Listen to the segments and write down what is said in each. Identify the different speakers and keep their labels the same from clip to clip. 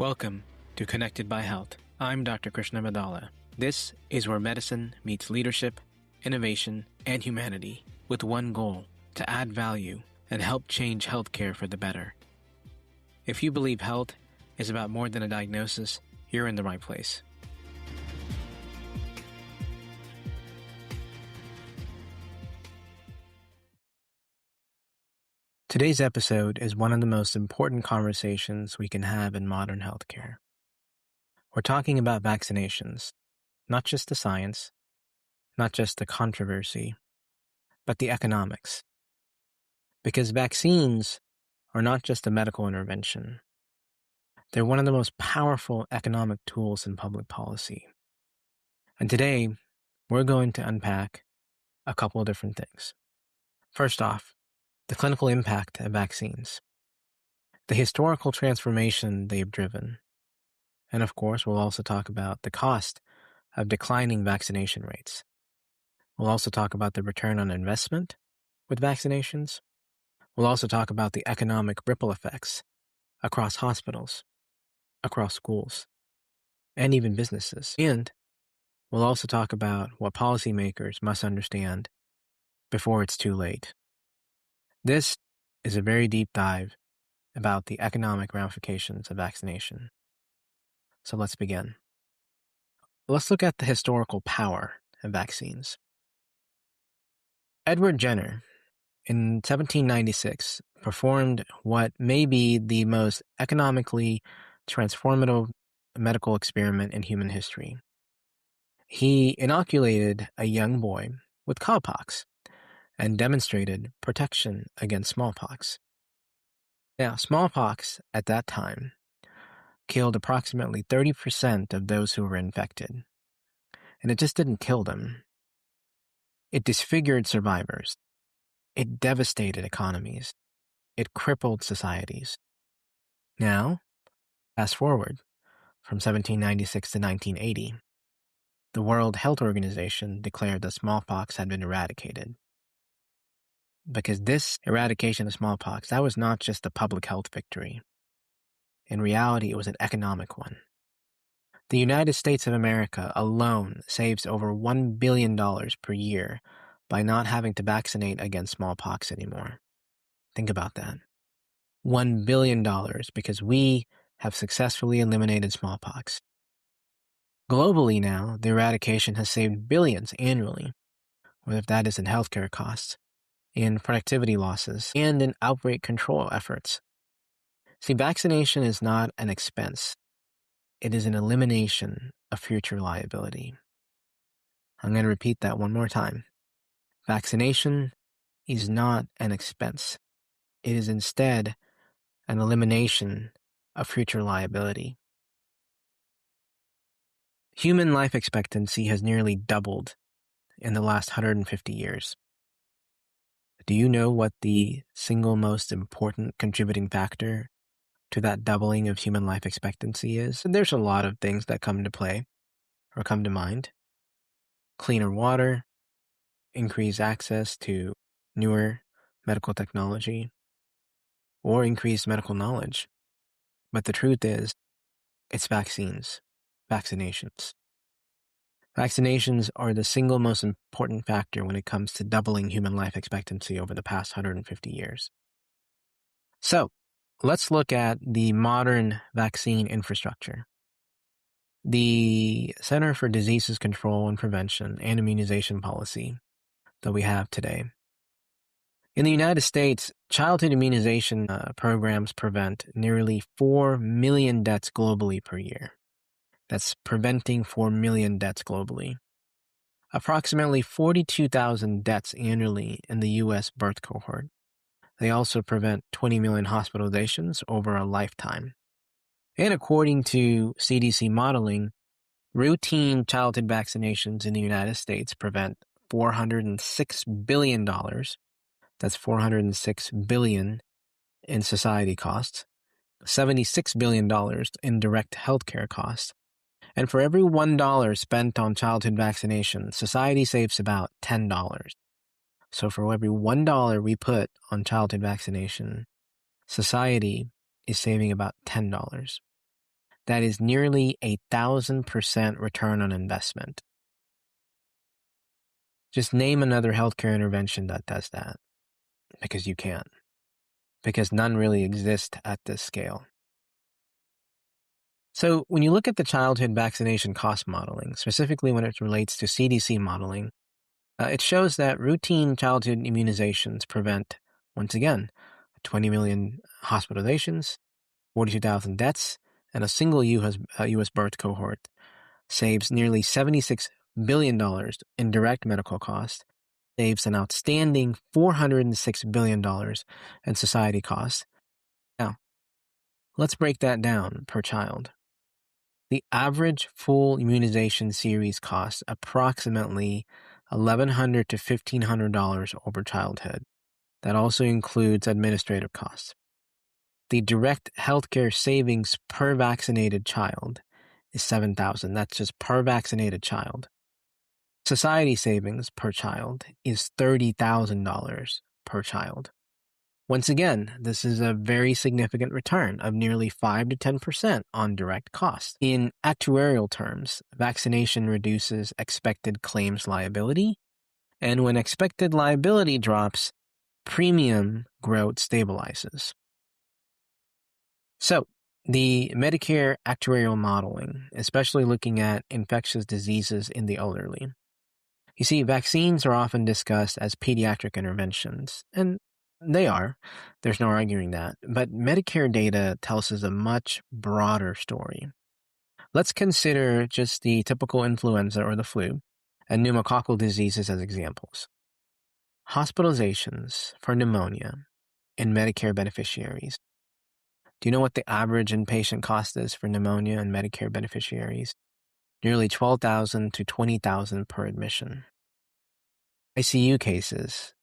Speaker 1: Welcome to Connected by Health. I'm Dr. Krishna. This is where medicine meets leadership, innovation, and humanity with one goal: to add value and help change healthcare for the better. If you believe health is about more than a diagnosis, you're in the right place. Today's episode is one of the most important conversations we can have in modern healthcare. We're talking about vaccinations, not just the science, not just the controversy, but the economics. Because vaccines are not just a medical intervention. They're one of the most powerful economic tools in public policy. And today, we're going to unpack a couple of different things. First off, the clinical impact of vaccines, the historical transformation they've driven, and of course, we'll also talk about the cost of declining vaccination rates. We'll also talk about the return on investment with vaccinations. We'll also talk about the economic ripple effects across hospitals, across schools, and even businesses. And we'll also talk about what policymakers must understand before it's too late. This is a very deep dive about the economic ramifications of vaccination. So let's begin. Let's look at the historical power of vaccines. Edward Jenner, in 1796, performed what may be the most economically transformative medical experiment in human history. He inoculated a young boy with cowpox and demonstrated protection against smallpox. Now, smallpox at that time killed approximately 30% of those who were infected. And it just didn't kill them. It disfigured survivors. It devastated economies. It crippled societies. Now, fast forward from 1796 to 1980, the World Health Organization declared that smallpox had been eradicated. Because this eradication of smallpox, that was not just a public health victory. In reality, it was an economic one. The United States of America alone saves over $1 billion per year by not having to vaccinate against smallpox anymore. Think about that. $1 billion because we have successfully eliminated smallpox. Globally now, the eradication has saved billions annually, whether that is in healthcare costs, in productivity losses, and in outbreak control efforts. See, vaccination is not an expense. It is an elimination of future liability. I'm going to repeat that one more time. Vaccination is not an expense. It is instead an elimination of future liability. Human life expectancy has nearly doubled in the last 150 years. Do you know what the single most important contributing factor to that doubling of human life expectancy is? And there's a lot of things that come into play or come to mind. Cleaner water, increased access to newer medical technology, or increased medical knowledge. But the truth is, it's vaccines, vaccinations. Vaccinations are the single most important factor when it comes to doubling human life expectancy over the past 150 years. So, let's look at the modern vaccine infrastructure. The Center for Disease Control and Prevention and Immunization policy that we have today. In the United States, childhood immunization programs prevent nearly 4 million deaths globally per year. That's preventing 4 million deaths globally. Approximately 42,000 deaths annually in the U.S. birth cohort. They also prevent 20 million hospitalizations over a lifetime. And according to CDC modeling, routine childhood vaccinations in the United States prevent $406 billion. That's $406 billion in society costs, $76 billion in direct healthcare costs. And for every $1 spent on childhood vaccination, society saves about $10. So for every $1 we put on childhood vaccination, society is saving about $10. That is nearly 1,000% return on investment. Just name another healthcare intervention that does that, because you can't. Because none really exist at this scale. So when you look at the childhood vaccination cost modeling, specifically when it relates to CDC modeling, it shows that routine childhood immunizations prevent, once again, 20 million hospitalizations, 42,000 deaths, and a single U.S. birth cohort saves nearly $76 billion in direct medical costs, saves an outstanding $406 billion in society costs. Now, let's break that down per child. The average full immunization series costs approximately $1,100 to $1,500 over childhood. That also includes administrative costs. The direct healthcare savings per vaccinated child is $7,000. That's just per vaccinated child. Society savings per child is $30,000 per child. Once again, this is a very significant return of nearly 5 to 10% on direct costs. In actuarial terms, vaccination reduces expected claims liability, and when expected liability drops, premium growth stabilizes. So, the Medicare actuarial modeling, especially looking at infectious diseases in the elderly. You see, vaccines are often discussed as pediatric interventions, and they are. There's no arguing that. But Medicare data tells us a much broader story. Let's consider just the typical influenza or the flu and pneumococcal diseases as examples. Hospitalizations for pneumonia in Medicare beneficiaries. Do you know what the average inpatient cost is for pneumonia in Medicare beneficiaries? Nearly $12,000 to $20,000 per admission. ICU cases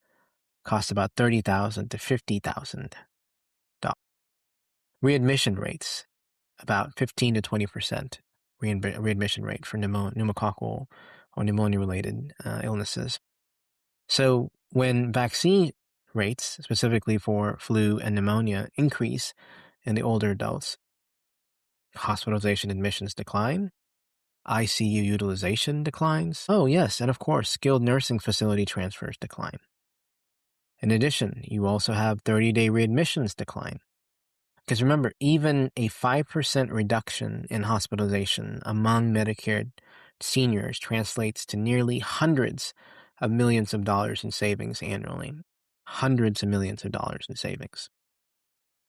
Speaker 1: cost about $30,000 to $50,000. Readmission rates, about 15 to 20% readmission rate for pneumococcal or pneumonia-related illnesses. So when vaccine rates, specifically for flu and pneumonia, increase in the older adults, hospitalization admissions decline, ICU utilization declines. Oh, yes, and of course, skilled nursing facility transfers decline. In addition, you also have 30-day readmissions decline. Because remember, even a 5% reduction in hospitalization among Medicare seniors translates to nearly hundreds of millions of dollars in savings annually. Hundreds of millions of dollars in savings.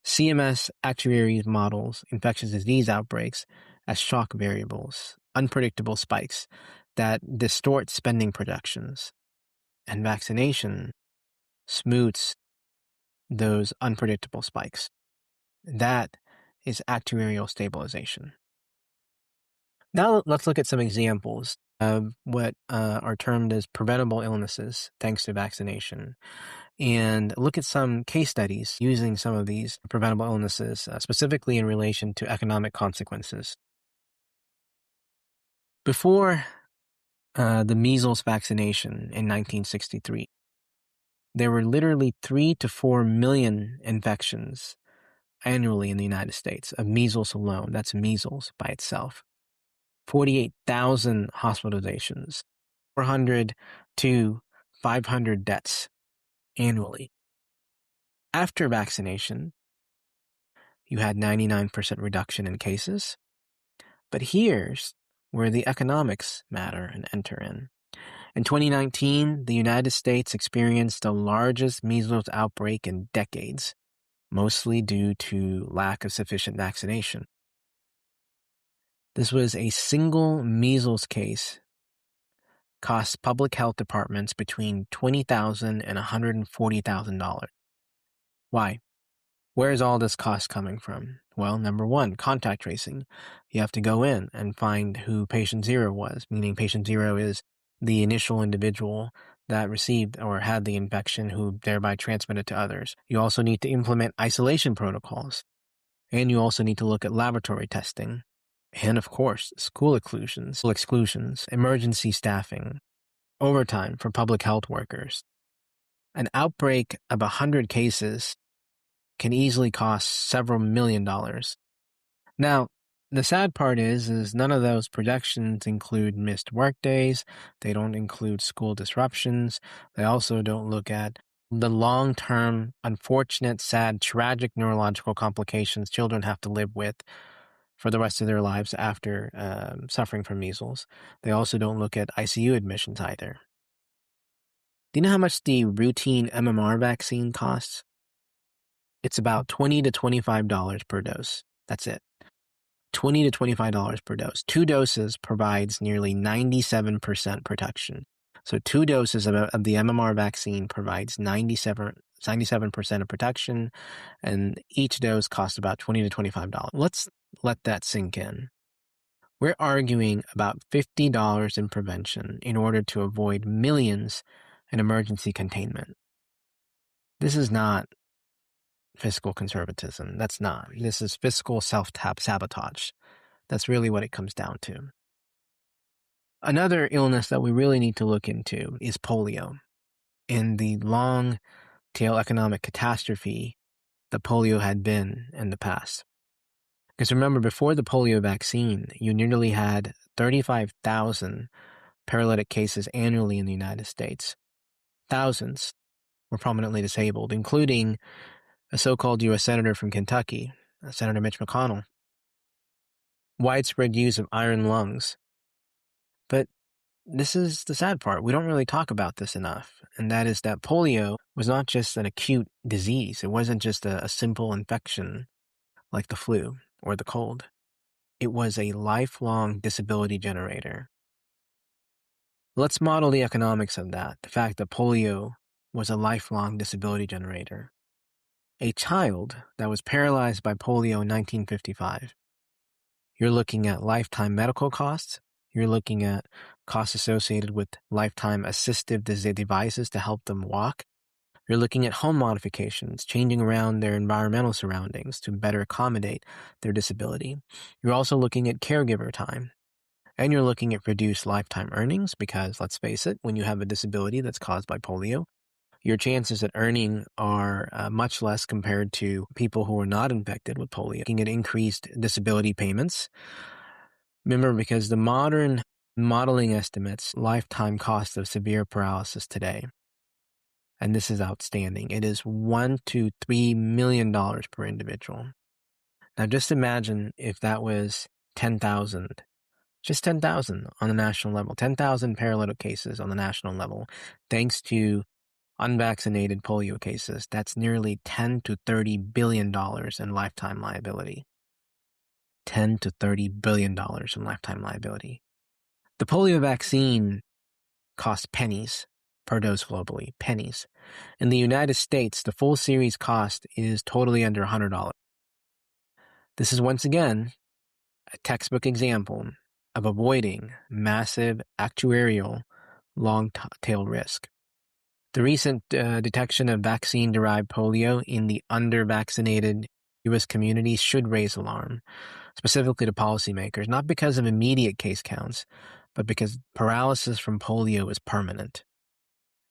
Speaker 1: CMS actuaries models infectious disease outbreaks as shock variables, unpredictable spikes that distort spending projections. And vaccination smooths those unpredictable spikes. That is actuarial stabilization. Now let's look at some examples of what are termed as preventable illnesses thanks to vaccination, and look at some case studies using some of these preventable illnesses, specifically in relation to economic consequences. Before the measles vaccination in 1963, there were literally 3 to 4 million infections annually in the United States of measles alone. That's measles by itself. 48,000 hospitalizations, 400 to 500 deaths annually. After vaccination, you had 99% reduction in cases. But here's where the economics matter and enter in. In 2019, the United States experienced the largest measles outbreak in decades, mostly due to lack of sufficient vaccination. This was a single measles case cost public health departments between $20,000 and $140,000. Why? Where is all this cost coming from? Well, number one, contact tracing. You have to go in and find who patient zero was, meaning patient zero is the initial individual that received or had the infection who thereby transmitted to others. You also need to implement isolation protocols. And you also need to look at laboratory testing. And of course, school exclusions, emergency staffing, overtime for public health workers. An outbreak of 100 cases can easily cost several $1 million. Now, The sad part is none of those projections include missed work days. They don't include school disruptions. They also don't look at the long-term, unfortunate, sad, tragic neurological complications children have to live with for the rest of their lives after suffering from measles. They also don't look at ICU admissions either. Do you know how much the routine MMR vaccine costs? It's about $20 to $25 per dose. That's it. $20 to $25 per dose. 2 doses provides nearly 97% protection. So 2 doses of the MMR vaccine provides 97% of protection, and each dose costs about $20 to $25. Let's let that sink in. We're arguing about $50 in prevention in order to avoid millions in emergency containment. This is not fiscal conservatism. That's not. This is fiscal self-sabotage. That's really what it comes down to. Another illness that we really need to look into is polio and the long tail economic catastrophe that polio had been in the past. Because remember, before the polio vaccine, you nearly had 35,000 paralytic cases annually in the United States. Thousands were prominently disabled, including a so-called U.S. Senator from Kentucky, Senator Mitch McConnell. Widespread use of iron lungs. But this is the sad part. We don't really talk about this enough, and that is that polio was not just an acute disease. It wasn't just a simple infection like the flu or the cold. It was a lifelong disability generator. Let's model the economics of that, the fact that polio was a lifelong disability generator. A child that was paralyzed by polio in 1955, you're looking at lifetime medical costs. You're looking at costs associated with lifetime assistive devices to help them walk. You're looking at home modifications, changing around their environmental surroundings to better accommodate their disability. You're also looking at caregiver time. And you're looking at reduced lifetime earnings because, let's face it, when you have a disability that's caused by polio, your chances at earning are much less compared to people who are not infected with polio. Looking at increased disability payments. Remember, because the modern modeling estimates lifetime cost of severe paralysis today, and this is outstanding. It is $1 to $3 million per individual. Now, just imagine if that was 10,000, just 10,000 on the national level, 10,000 paralytic cases on the national level, thanks to unvaccinated polio cases. That's nearly $10 to $30 billion in lifetime liability. $10 to $30 billion in lifetime liability. The polio vaccine costs pennies per dose globally, pennies. In the United States, the full series cost is totally under $100. This is once again a textbook example of avoiding massive actuarial long-tail risk. The recent detection of vaccine-derived polio in the under-vaccinated U.S. communities should raise alarm, specifically to policymakers, not because of immediate case counts, but because paralysis from polio is permanent.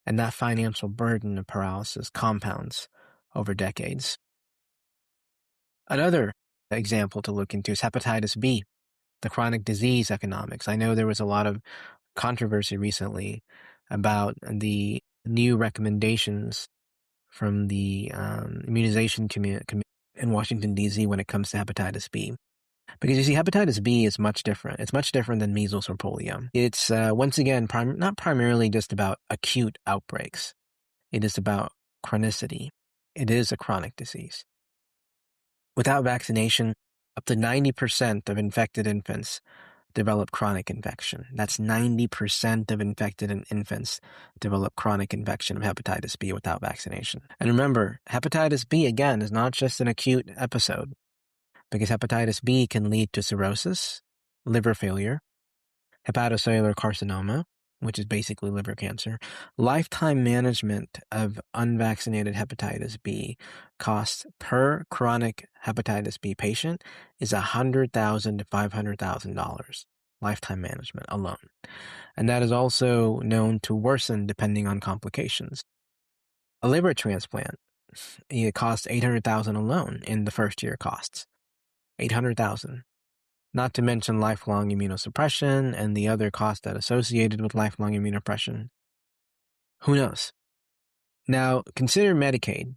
Speaker 1: And that financial burden of paralysis compounds over decades. Another example to look into is hepatitis B, the chronic disease economics. I know there was a lot of controversy recently about the new recommendations from the immunization committee in Washington, D.C. when it comes to hepatitis B. Because you see, hepatitis B is much different. It's much different than measles or polio. It's, once again, not primarily just about acute outbreaks. It is about chronicity. It is a chronic disease. Without vaccination, up to 90% of infected infants develop chronic infection. That's 90% of infected infants develop chronic infection of hepatitis B without vaccination. And remember, hepatitis B, again, is not just an acute episode, because hepatitis B can lead to cirrhosis, liver failure, hepatocellular carcinoma, which is basically liver cancer. Lifetime management of unvaccinated hepatitis B costs per chronic hepatitis B patient is $100,000 to $500,000. Lifetime management alone. And that is also known to worsen depending on complications. A liver transplant, it costs $800,000 alone in the first year costs. $800,000. not to mention lifelong immunosuppression and the other costs that are associated with lifelong immunosuppression. Who knows? Now, consider Medicaid.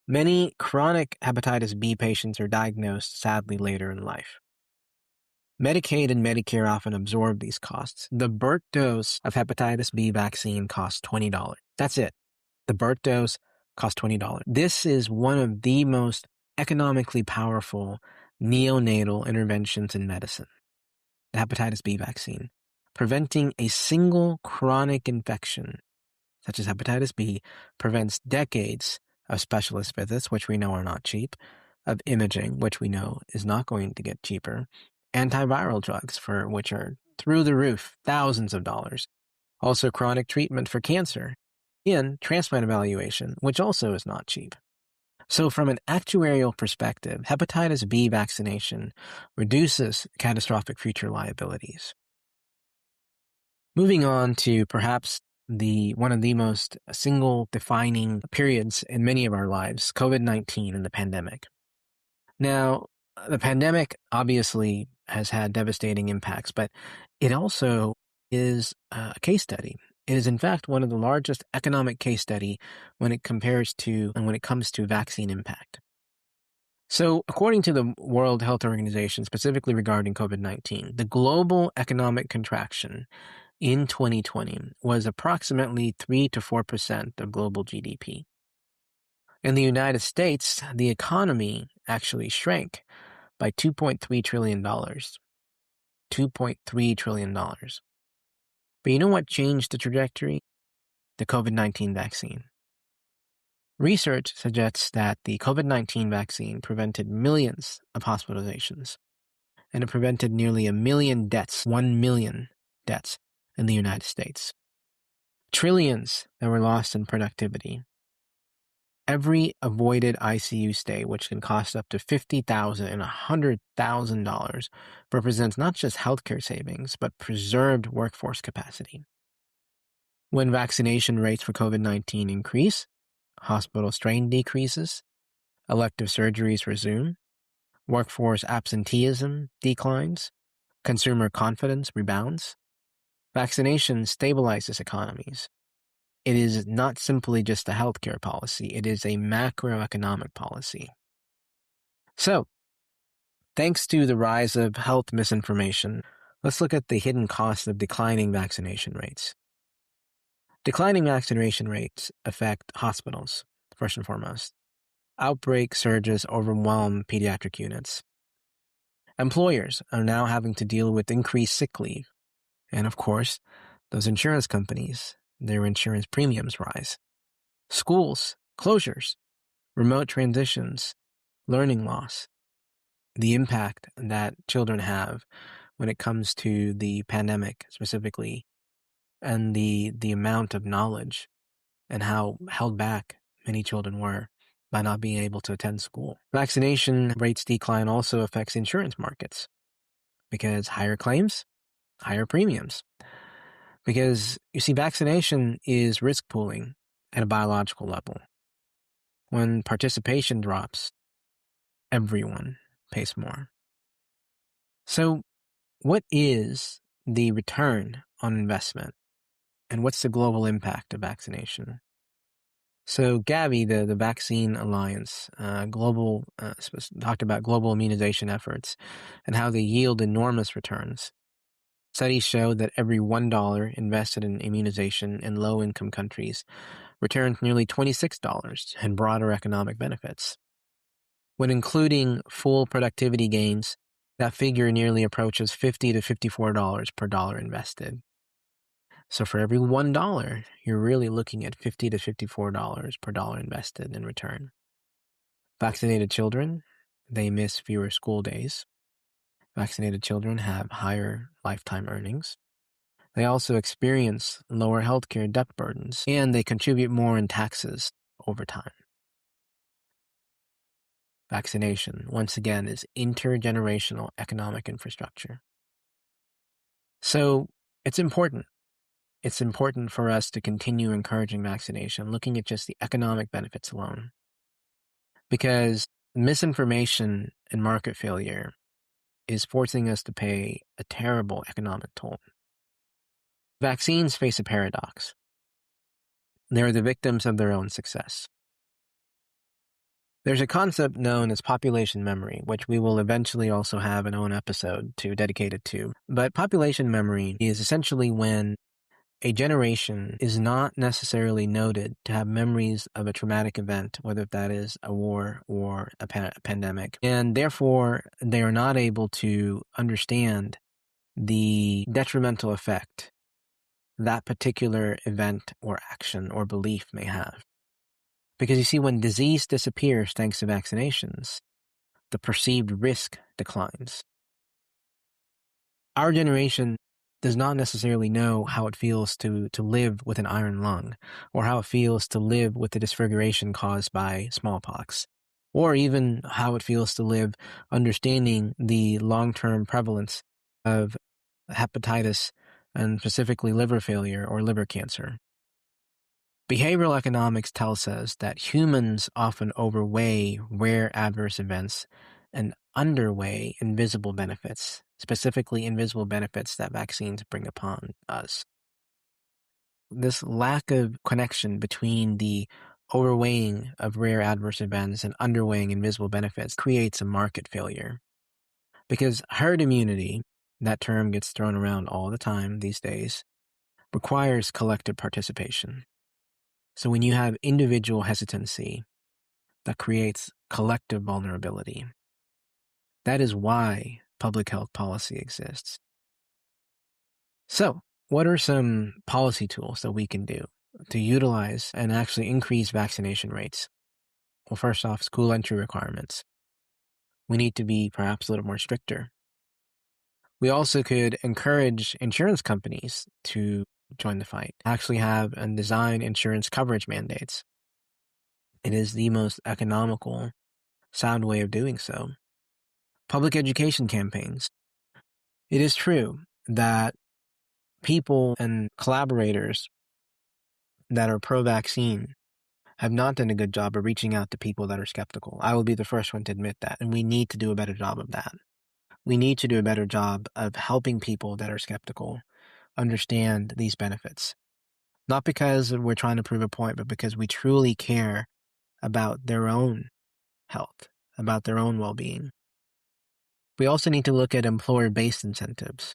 Speaker 1: Many chronic hepatitis B patients are diagnosed sadly later in life. Medicaid and Medicare often absorb these costs. The birth dose of hepatitis B vaccine costs $20. That's it. The birth dose costs $20. This is one of the most economically powerful neonatal interventions in medicine, the hepatitis B vaccine. Preventing a single chronic infection, such as hepatitis B, prevents decades of specialist visits, which we know are not cheap, of imaging, which we know is not going to get cheaper, antiviral drugs, for which are through the roof, thousands of dollars, also chronic treatment for cancer, and transplant evaluation, which also is not cheap. So from an actuarial perspective, hepatitis B vaccination reduces catastrophic future liabilities. Moving on to perhaps one of the most single defining periods in many of our lives, COVID-19 and the pandemic. Now, the pandemic obviously has had devastating impacts, but it also is a case study. It is, in fact, one of the largest economic case study when it comes to vaccine impact. So, according to the World Health Organization, specifically regarding COVID-19, the global economic contraction in 2020 was approximately 3 to 4% of global GDP. In the United States, the economy actually shrank by $2.3 trillion. $2.3 trillion. But you know what changed the trajectory? The COVID-19 vaccine. Research suggests that the COVID-19 vaccine prevented millions of hospitalizations, and it prevented nearly 1 million deaths in the United States. Trillions that were lost in productivity. Every avoided ICU stay, which can cost up to $50,000 and $100,000, represents not just healthcare savings, but preserved workforce capacity. When vaccination rates for COVID-19 increase, hospital strain decreases, elective surgeries resume, workforce absenteeism declines, consumer confidence rebounds. Vaccination stabilizes economies. It is not simply just a healthcare policy, it is a macroeconomic policy. So, thanks to the rise of health misinformation, let's look at the hidden costs of declining vaccination rates. Declining vaccination rates affect hospitals, first and foremost. Outbreak surges overwhelm pediatric units. Employers are now having to deal with increased sick leave. And of course, those insurance companies, their insurance premiums rise. Schools, closures, remote transitions, learning loss. The impact that children have when it comes to the pandemic specifically, and the amount of knowledge and how held back many children were by not being able to attend school. Vaccination rates decline also affects insurance markets because higher claims, higher premiums. Because, you see, vaccination is risk pooling at a biological level. When participation drops, everyone pays more. So, what is the return on investment? And what's the global impact of vaccination? So Gavi, the Vaccine Alliance, talked about global immunization efforts and how they yield enormous returns. Studies show that every $1 invested in immunization in low-income countries returns nearly $26 in broader economic benefits. When including full productivity gains, that figure nearly approaches $50 to $54 per dollar invested. So for every $1, you're really looking at $50 to $54 per dollar invested in return. Vaccinated children, they miss fewer school days. Vaccinated children have higher lifetime earnings. They also experience lower healthcare debt burdens, and they contribute more in taxes over time. Vaccination, once again, is intergenerational economic infrastructure. So it's important. It's important for us to continue encouraging vaccination, looking at just the economic benefits alone. Because misinformation and market failure is forcing us to pay a terrible economic toll. Vaccines face a paradox. They are the victims of their own success. There's a concept known as population memory, which we will eventually also have an own episode dedicated to. But population memory is essentially when a generation is not necessarily noted to have memories of a traumatic event, whether that is a war or a pandemic, and therefore they are not able to understand the detrimental effect that particular event or action or belief may have. Because you see, when disease disappears thanks to vaccinations, the perceived risk declines. Our generation does not necessarily know how it feels to live with an iron lung, or how it feels to live with the disfiguration caused by smallpox, or even how it feels to live understanding the long-term prevalence of hepatitis and specifically liver failure or liver cancer. Behavioral economics tells us that humans often overweigh rare adverse events and underweigh invisible benefits, specifically invisible benefits that vaccines bring upon us. This lack of connection between the overweighing of rare adverse events and underweighing invisible benefits creates a market failure. Because herd immunity, that term gets thrown around all the time these days, requires collective participation. So when you have individual hesitancy, that creates collective vulnerability. That is why public health policy exists. So, what are some policy tools that we can do to utilize and actually increase vaccination rates? Well, first off, school entry requirements. We need to be perhaps a little more stricter. We also could encourage insurance companies to join the fight, actually have and design insurance coverage mandates. It is the most economical, sound way of doing so. Public education campaigns. It is true that people and collaborators that are pro-vaccine have not done a good job of reaching out to people that are skeptical. I will be the first one to admit that, and we need to do a better job of that. We need to do a better job of helping people that are skeptical understand these benefits. Not because we're trying to prove a point, but because we truly care about their own health, about their own well-being. We also need to look at employer-based incentives.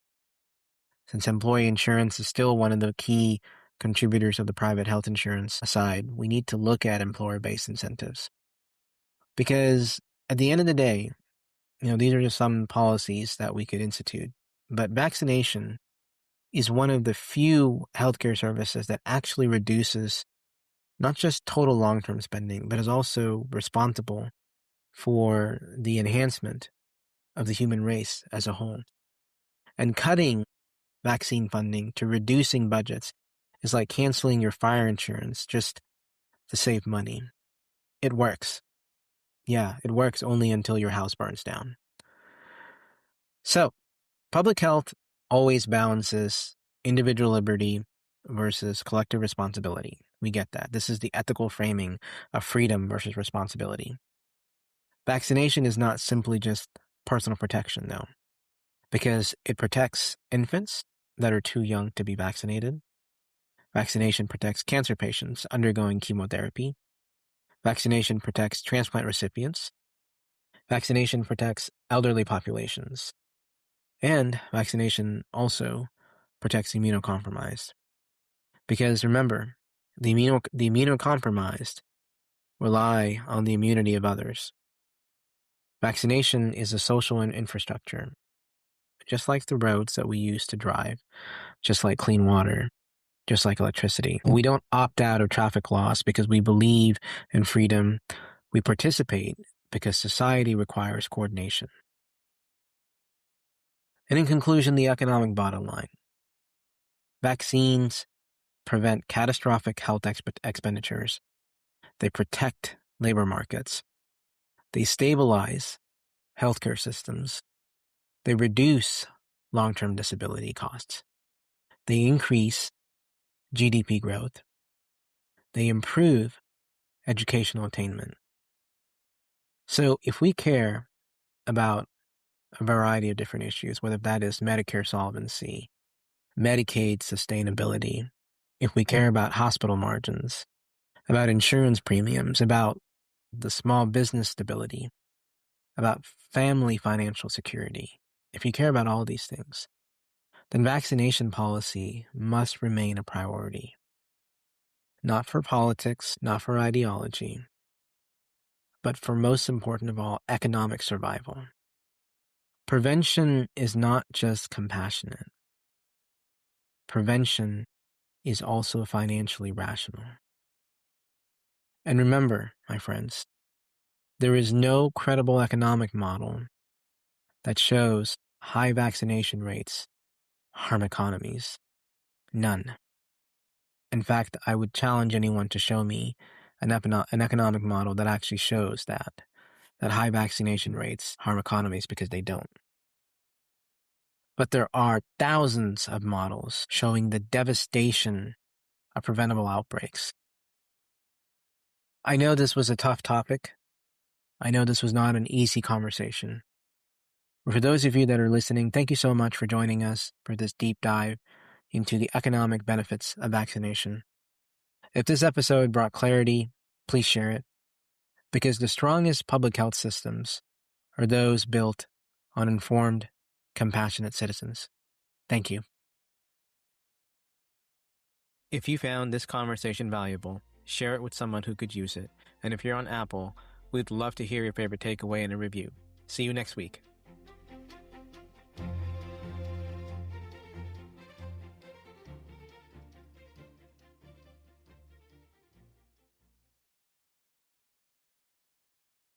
Speaker 1: Since employee insurance is still one of the key contributors of the private health insurance side, we need to look at employer-based incentives. Because at the end of the day, these are just some policies that we could institute. But vaccination is one of the few healthcare services that actually reduces not just total long-term spending, but is also responsible for the enhancement of the human race as a whole. And cutting vaccine funding to reducing budgets is like canceling your fire insurance just to save money. It works. Yeah, it works only until your house burns down. So, public health always balances individual liberty versus collective responsibility. We get that. This is the ethical framing of freedom versus responsibility. Vaccination is not simply just personal protection, though, because it protects infants that are too young to be vaccinated. Vaccination protects cancer patients undergoing chemotherapy. Vaccination protects transplant recipients. Vaccination protects elderly populations. And vaccination also protects the immunocompromised. Because remember, the immunocompromised rely on the immunity of others. Vaccination is a social infrastructure, just like the roads that we use to drive, just like clean water, just like electricity. We don't opt out of traffic laws because we believe in freedom. We participate because society requires coordination. And in conclusion, the economic bottom line. Vaccines prevent catastrophic health expenditures. They protect labor markets. They stabilize healthcare systems. They reduce long-term disability costs. They increase GDP growth. They improve educational attainment. So if we care about a variety of different issues, whether that is Medicare solvency, Medicaid sustainability, if we care about hospital margins, about insurance premiums, about the small business stability, about family financial security, if you care about all these things, then vaccination policy must remain a priority. Not for politics, not for ideology, but for, most important of all, economic survival. Prevention is not just compassionate. Prevention is also financially rational. And remember, my friends, there is no credible economic model that shows high vaccination rates harm economies. None. In fact, I would challenge anyone to show me an economic model that actually shows that high vaccination rates harm economies, because they don't. But there are thousands of models showing the devastation of preventable outbreaks. I know this was a tough topic. I know this was not an easy conversation. For those of you that are listening, thank you so much for joining us for this deep dive into the economic benefits of vaccination. If this episode brought clarity, please share it, because the strongest public health systems are those built on informed, compassionate citizens. Thank you. If you found this conversation valuable, share it with someone who could use it. And if you're on Apple, we'd love to hear your favorite takeaway and a review. See you next week.